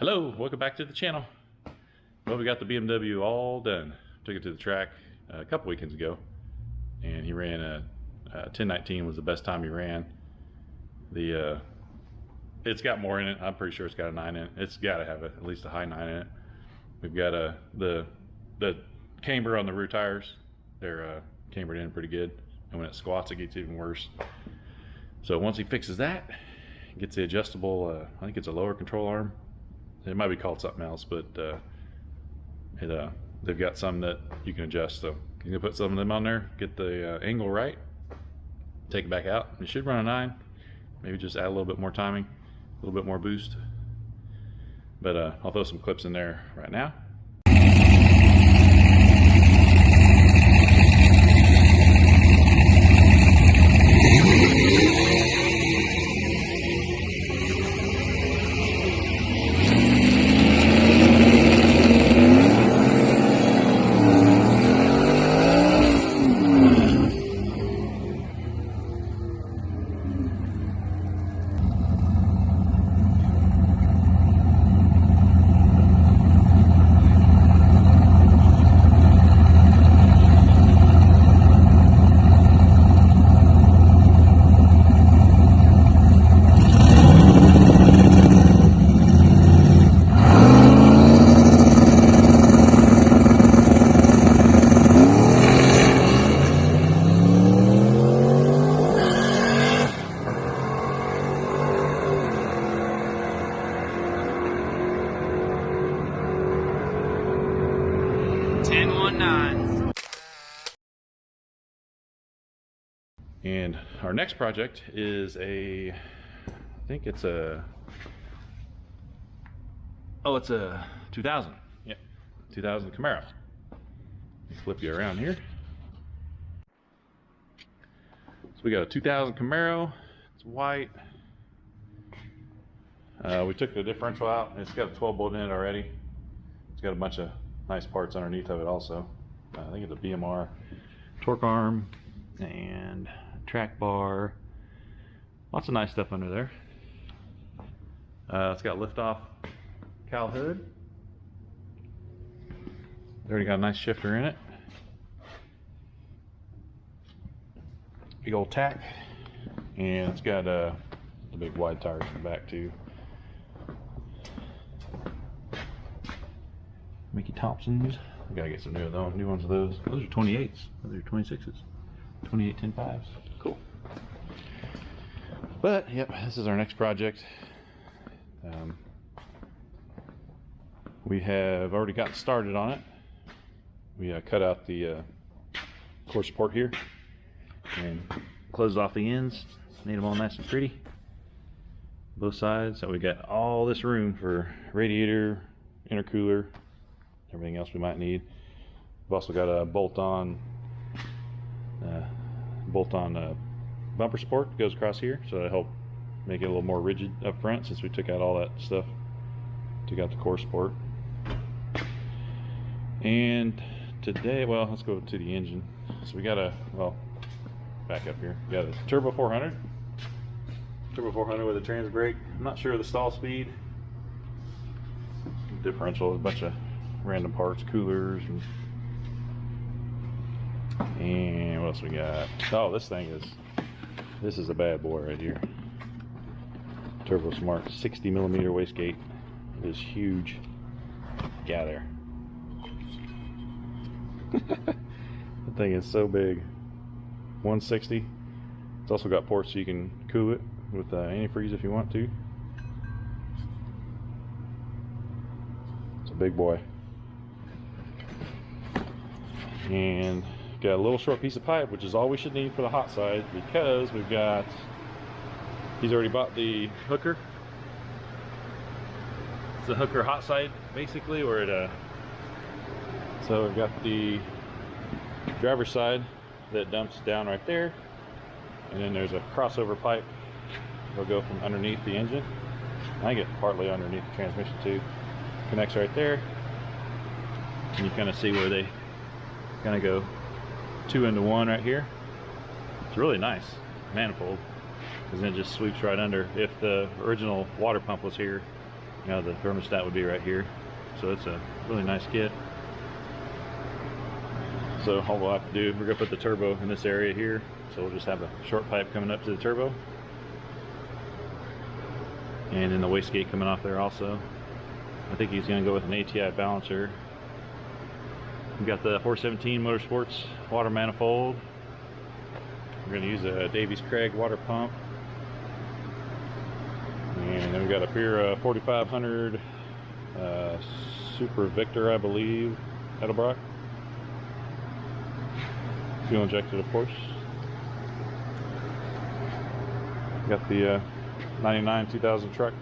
Hello, welcome back to the channel. Well, we got the BMW all done. Took it to the track a couple weekends ago, and he ran a 1019 was the best time he ran. It's got more in it. I'm pretty sure it's got a 9 in it. It's got to have at least a high 9 in it. We've got the camber on the rear tires. They're cambered in pretty good, and when it squats, it gets even worse. So once he fixes that, gets the adjustable. I think it's a lower control arm. It might be called something else, but they've got some that you can adjust. So you can put some of them on there, get the angle right, take it back out. It should run a 9. Maybe just add a little bit more timing, a little bit more boost. But I'll throw some clips in there right now. And our next project is I think it's a 2000. Yep, 2000 Camaro. Flip you around here. So we got a 2000 Camaro. It's white. We took the differential out. It's got a 12 bolt in it already. It's got a bunch of nice parts underneath of it also. I think it's a BMR torque arm and track bar, lots of nice stuff under there. It's got lift-off cowl hood. Already got a nice shifter in it. Big old tack, and it's got the big wide tires in the back too. Mickey Thompsons. We gotta get some new ones of those. Those are 28s. Those are 26s. 28 10.5s. Cool. But yep, this is our next project. We have already gotten started on it. We cut out the core support here and closed off the ends, made them all nice and pretty, both sides. So we got all this room for radiator, intercooler, everything else we might need. We've also got a bolt-on bumper support that goes across here, so that'll help make it a little more rigid up front since we took out all that stuff, took out the core support. And today, well, let's go to the engine. So we got back up here, we got a turbo 400 with a trans brake. I'm not sure of the stall speed. Differential, a bunch of random parts, coolers, and what else we got? Oh, this is a bad boy right here. Turbo Smart 60mm wastegate. It is huge. Get there. The thing is so big. 160. It's also got ports so you can cool it with antifreeze if you want to. It's a big boy. And got a little short piece of pipe, which is all we should need for the hot side, because he's already bought the hooker. It's the hooker hot side basically, so we've got the driver's side that dumps down right there, and then there's a crossover pipe that'll go from underneath the engine. I get partly underneath the transmission too. Connects right there, and you kind of see where they kind of go 2 into 1 right here. It's really nice manifold, because then it just sweeps right under. If the original water pump was here, Now the thermostat would be right here. So it's a really nice kit. So all we'll have to do, we're gonna put the turbo in this area here. So we'll just have a short pipe coming up to the turbo. And then the wastegate coming off there also. I think he's gonna go with an ATI balancer. We've got the 417 Motorsports water manifold. We're gonna use a Davies Craig water pump. And then we got up here a 4500 Super Victor, I believe, Edelbrock. Fuel injected, of course. Got the 99 2000 truck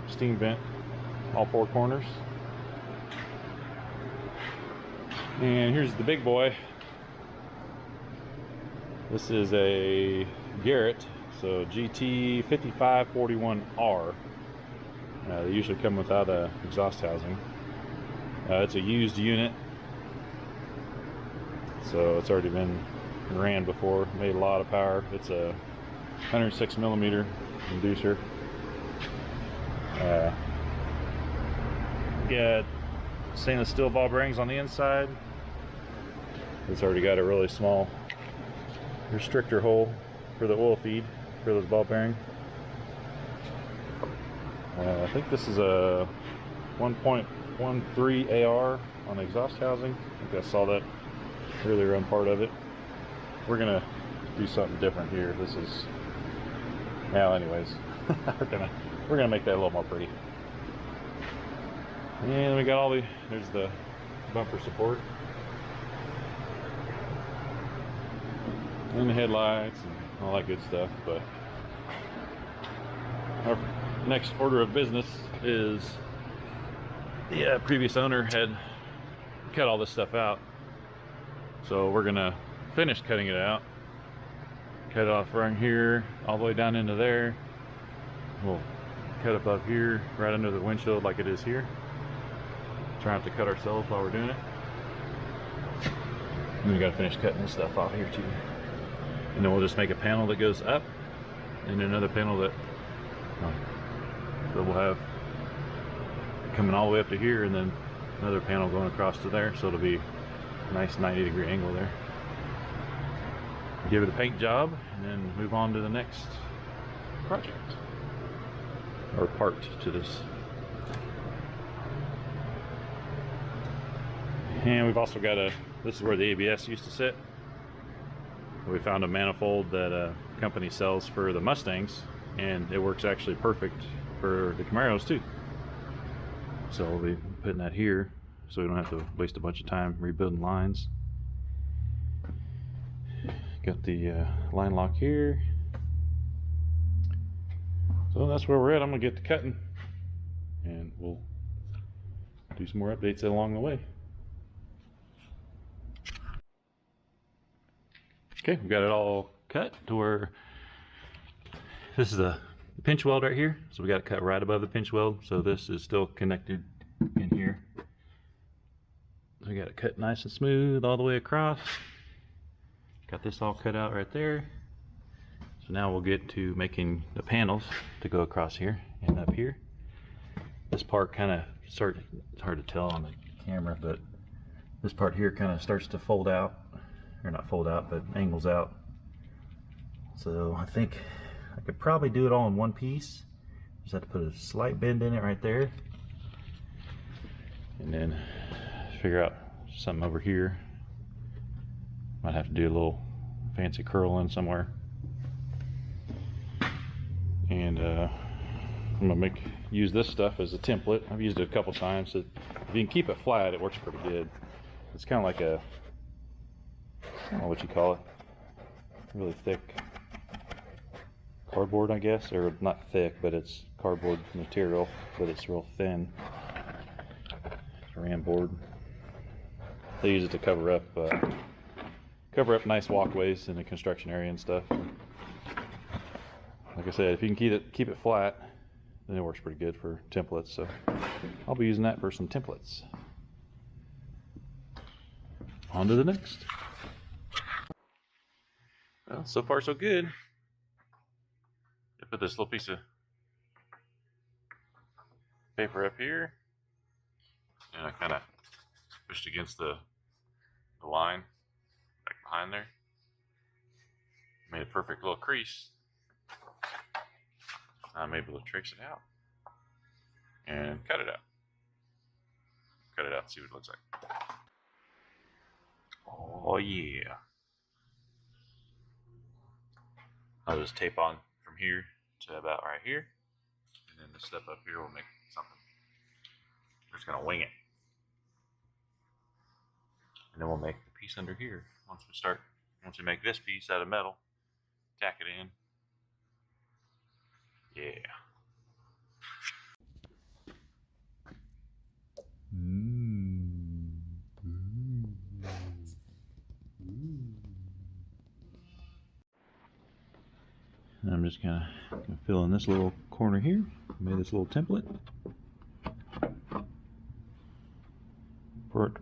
steam vent, all four corners. And here's the big boy. This is a Garrett, so GT 5541R. They usually come without a exhaust housing. It's a used unit, so it's already been ran before, made a lot of power. It's a 106 millimeter inducer. Got stainless steel ball bearings on the inside. It's already got a really small restrictor hole for the oil feed for those ball bearings. I think this is a 1.13 AR on the exhaust housing. I think I saw that earlier on part of it. We're gonna do something different here. This is, well, anyways, we're gonna make that a little more pretty. And we got all there's the bumper support and the headlights and all that good stuff. But our next order of business is the previous owner had cut all this stuff out, so we're gonna finish cutting it out, cut it off right here all the way down into there. We'll cut up here right under the windshield like it is here. Try not to cut ourselves while we're doing it. And we gotta finish cutting this stuff off here too. And then we'll just make a panel that goes up, and another panel that we'll have coming all the way up to here, and then another panel going across to there, so it'll be a nice 90-degree angle there. Give it a paint job, and then move on to the next project, or part to this. And we've also got this is where the ABS used to sit. We found a manifold that a company sells for the Mustangs, and it works actually perfect for the Camaros too. So we'll be putting that here so we don't have to waste a bunch of time rebuilding lines. Got the line lock here. So that's where we're at. I'm gonna get to cutting, and we'll do some more updates along the way. Okay, we've got it all cut to where this is the pinch weld right here. So we got it cut right above the pinch weld. So this is still connected in here. So we got it cut nice and smooth all the way across. Got this all cut out right there. So now we'll get to making the panels to go across here and up here. This part kind of it's hard to tell on the camera, but this part here kind of starts to fold out. Or not fold out, but angles out. So I think I could probably do it all in one piece. Just have to put a slight bend in it right there, and then figure out something over here. Might have to do a little fancy curl in somewhere. And I'm gonna use this stuff as a template. I've used it a couple times. So if you can keep it flat, it works pretty good. It's kind of like a, I don't know what you call it, really thick cardboard, I guess, or not thick, but it's cardboard material, but it's real thin. It's a ram board. They use it to cover up nice walkways in the construction area and stuff. Like I said, if you can keep it flat, then it works pretty good for templates. So I'll be using that for some templates. On to the next. Well, so far so good. I put this little piece of paper up here, and I kind of pushed against the line back behind there. Made a perfect little crease. I'm able to trace it out and cut it out. Cut it out and see what it looks like. Oh yeah. I'll just tape on from here to about right here. And then the step up here will make something. We're just gonna wing it. And then we'll make the piece under here. Once we make this piece out of metal, tack it in. Yeah. I'm just gonna fill in this little corner here. Made this little template.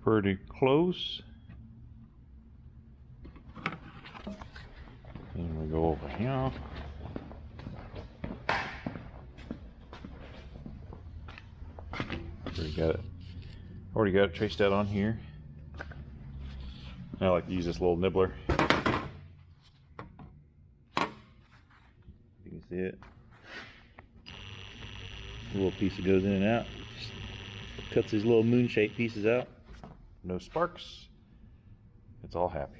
Pretty close. Then we go over here. Already got it traced out on here. I like to use this little nibbler. You can see it. A little piece that goes in and out. Just cuts these little moon-shaped pieces out. No sparks. It's all happy.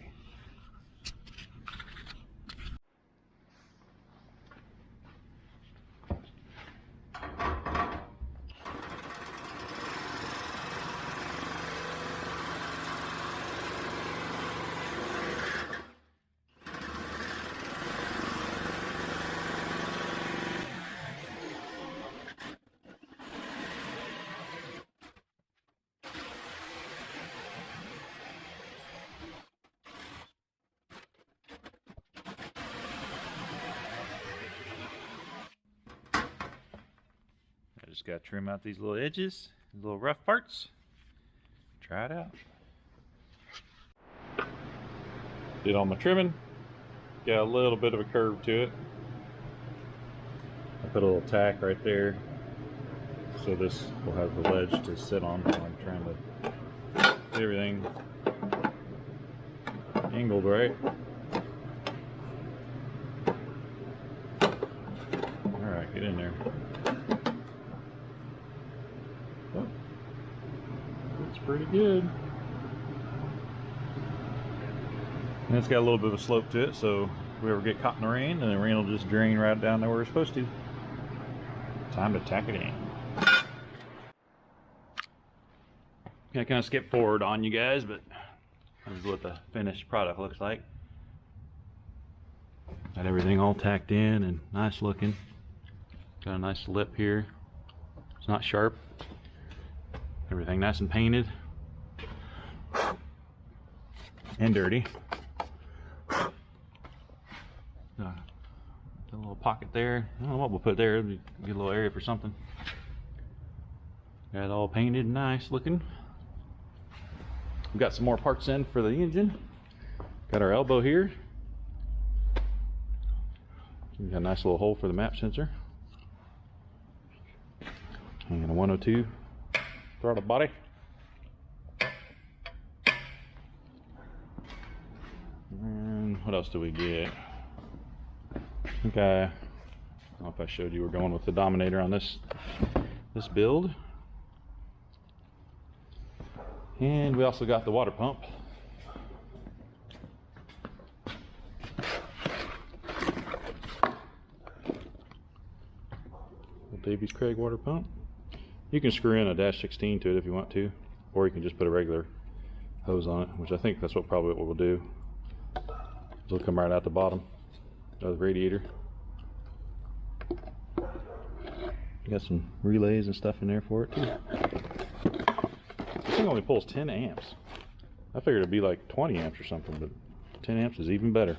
Just got to trim out these little edges, these little rough parts. Try it out. Did all my trimming. Got a little bit of a curve to it. I put a little tack right there, so this will have the ledge to sit on while I'm trying to get everything angled right. Alright, get in there. Oh, looks pretty good. And it's got a little bit of a slope to it, so if we ever get caught in the rain, then the rain will just drain right down there where it's supposed to. Time to tack it in. I kind of skipped forward on you guys, but this is what the finished product looks like. Got everything all tacked in and nice looking. Got a nice lip here. It's not sharp. Everything nice and painted. And dirty. A little pocket there. I don't know what we'll put there. Get a little area for something. Got it all painted and nice looking. We've got some more parts in for the engine. Got our elbow here. We got a nice little hole for the map sensor. And a 102 throttle body. And what else do we get? I think I don't know if I showed you we're going with the Dominator on this build. And we also got the water pump. Davies Craig water pump. You can screw in a -16 to it if you want to, or you can just put a regular hose on it, which I think that's probably what we'll do. It'll come right out the bottom of the radiator. Got some relays and stuff in there for it too. This thing only pulls 10 amps. I figured it'd be like 20 amps or something, but 10 amps is even better.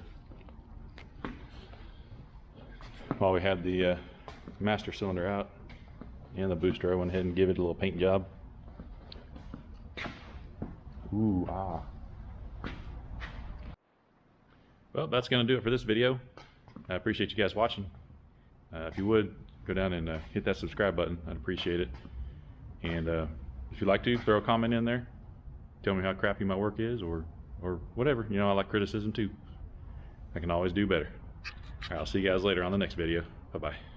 While we had the master cylinder out and the booster, I went ahead and gave it a little paint job. Ooh, ah. Well, that's going to do it for this video. I appreciate you guys watching. If you would, go down and hit that subscribe button. I'd appreciate it. And if you'd like to, throw a comment in there. Tell me how crappy my work is, or whatever. You know, I like criticism too. I can always do better. All right, I'll see you guys later on the next video. Bye-bye.